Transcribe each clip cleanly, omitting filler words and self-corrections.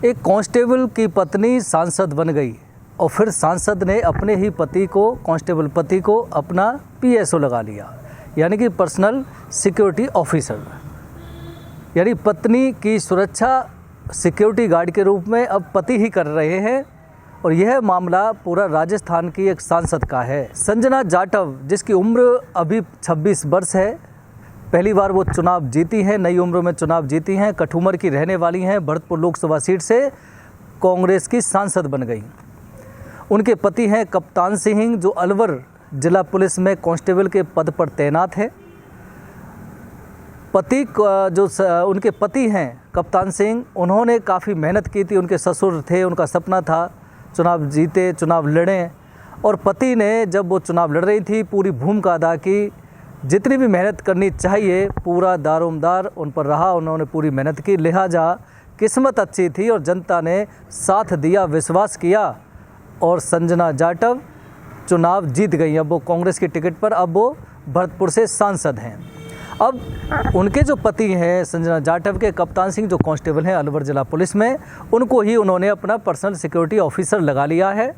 एक कांस्टेबल की पत्नी सांसद बन गई और फिर सांसद ने अपने ही पति को, कांस्टेबल पति को अपना पीएसओ लगा लिया, यानी कि पर्सनल सिक्योरिटी ऑफिसर। यानी पत्नी की सुरक्षा सिक्योरिटी गार्ड के रूप में अब पति ही कर रहे हैं। और यह मामला पूरा राजस्थान की एक सांसद का है, संजना जाटव, जिसकी उम्र अभी 26 वर्ष है। पहली बार वो चुनाव जीती हैं, नई उम्र में चुनाव जीती हैं। कठूमर की रहने वाली हैं, भरतपुर लोकसभा सीट से कांग्रेस की सांसद बन गई। उनके पति हैं कप्तान सिंह, जो अलवर जिला पुलिस में कांस्टेबल के पद पर तैनात है। उनके पति हैं कप्तान सिंह, उन्होंने काफ़ी मेहनत की थी। उनके ससुर थे, उनका सपना था चुनाव जीते, चुनाव लड़ें। और पति ने जब वो चुनाव लड़ रही थी पूरी भूमिका अदा की, जितनी भी मेहनत करनी चाहिए पूरा दारोमदार उन पर रहा, उन्होंने पूरी मेहनत की। लिहाजा किस्मत अच्छी थी और जनता ने साथ दिया, विश्वास किया और संजना जाटव चुनाव जीत गई। अब वो कांग्रेस की टिकट पर, अब वो भरतपुर से सांसद हैं। अब उनके जो पति हैं संजना जाटव के, कप्तान सिंह, जो कांस्टेबल हैं अलवर जिला पुलिस में, उनको ही उन्होंने अपना पर्सनल सिक्योरिटी ऑफिसर लगा लिया है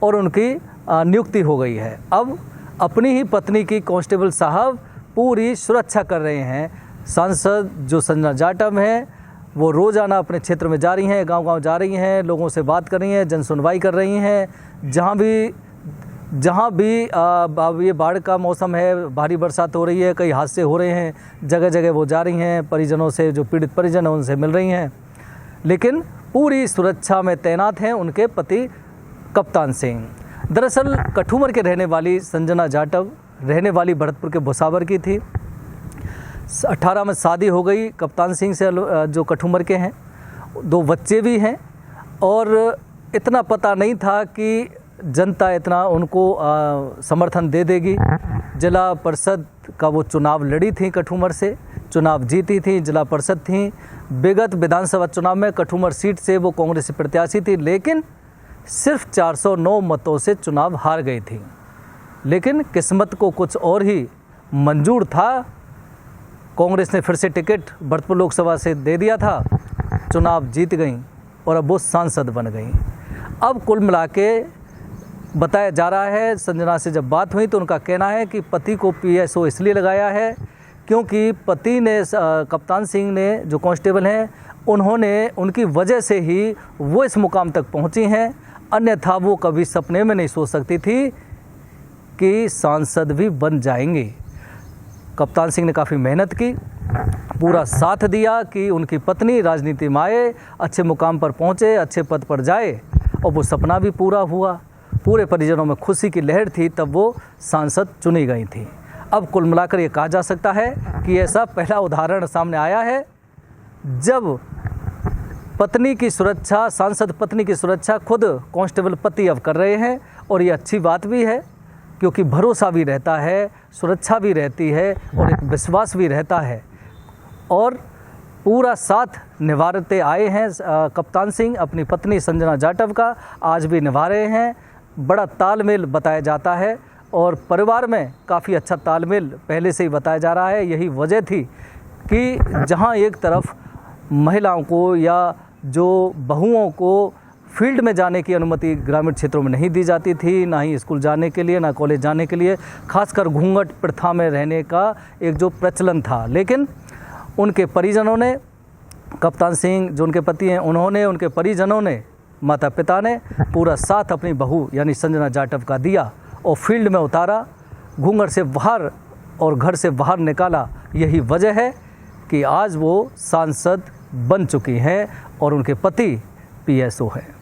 और उनकी नियुक्ति हो गई है। अब अपनी ही पत्नी की कांस्टेबल साहब पूरी सुरक्षा कर रहे हैं। सांसद जो संजना जाटव हैं वो रोज़ाना अपने क्षेत्र में जा रही हैं, गांव-गांव जा रही हैं, लोगों से बात कर रही हैं, जन सुनवाई कर रही हैं। जहाँ भी ये बाढ़ का मौसम है, भारी बरसात हो रही है, कई हादसे हो रहे हैं, जगह जगह वो जा रही हैं, परिजनों से, जो पीड़ित परिजन हैं उनसे मिल रही हैं। लेकिन पूरी सुरक्षा में तैनात हैं उनके पति कप्तान सिंह। दरअसल कठूमर के रहने वाली संजना जाटव रहने वाली भरतपुर के भुसावर की थी। 18 में शादी हो गई कप्तान सिंह से, जो कठूमर के हैं। 2 बच्चे भी हैं और इतना पता नहीं था कि जनता इतना उनको समर्थन दे देगी। जिला परिषद का वो चुनाव लड़ी थी, कठूमर से चुनाव जीती थी, जिला परिषद थी। विगत विधानसभा चुनाव में कठूमर सीट से वो कांग्रेस प्रत्याशी थी, लेकिन सिर्फ 409 मतों से चुनाव हार गई थी। लेकिन किस्मत को कुछ और ही मंजूर था। कांग्रेस ने फिर से टिकट भरतपुर लोकसभा से दे दिया था, चुनाव जीत गई और अब वो सांसद बन गई। अब कुल मिला के बताया जा रहा है, संजना से जब बात हुई तो उनका कहना है कि पति को पीएसओ इसलिए लगाया है क्योंकि पति ने, कप्तान सिंह ने, जो कांस्टेबल हैं, उनकी वजह से ही वो इस मुकाम तक पहुंची हैं। अन्यथा वो कभी सपने में नहीं सोच सकती थी कि सांसद भी बन जाएंगी। कप्तान सिंह ने काफ़ी मेहनत की, पूरा साथ दिया कि उनकी पत्नी राजनीति में आए, अच्छे मुकाम पर पहुंचे, अच्छे पद पर जाए, और वो सपना भी पूरा हुआ। पूरे परिजनों में खुशी की लहर थी, तब वो सांसद चुनी गई थी। अब कुल मिलाकर ये कहा जा सकता है कि ऐसा पहला उदाहरण सामने आया है जब पत्नी की सुरक्षा, सांसद पत्नी की सुरक्षा खुद कांस्टेबल पति अब कर रहे हैं। और ये अच्छी बात भी है क्योंकि भरोसा भी रहता है, सुरक्षा भी रहती है और एक विश्वास भी रहता है। और पूरा साथ निभाते आए हैं कप्तान सिंह अपनी पत्नी संजना जाटव का, आज भी निभा रहे हैं। बड़ा तालमेल बताया जाता है और परिवार में काफ़ी अच्छा तालमेल पहले से ही बताया जा रहा है। यही वजह थी कि जहां एक तरफ महिलाओं को या जो बहुओं को फील्ड में जाने की अनुमति ग्रामीण क्षेत्रों में नहीं दी जाती थी, ना ही स्कूल जाने के लिए, ना कॉलेज जाने के लिए, खासकर घूंघट प्रथा में रहने का एक जो प्रचलन था। लेकिन उनके परिजनों ने, कप्तान सिंह जो उनके पति हैं, उन्होंने, उनके परिजनों ने, माता पिता ने पूरा साथ अपनी बहू यानी संजना जाटव का दिया और फील्ड में उतारा, घूंघट से बाहर और घर से बाहर निकाला। यही वजह है कि आज वो सांसद बन चुकी हैं और उनके पति पीएसओ हैं।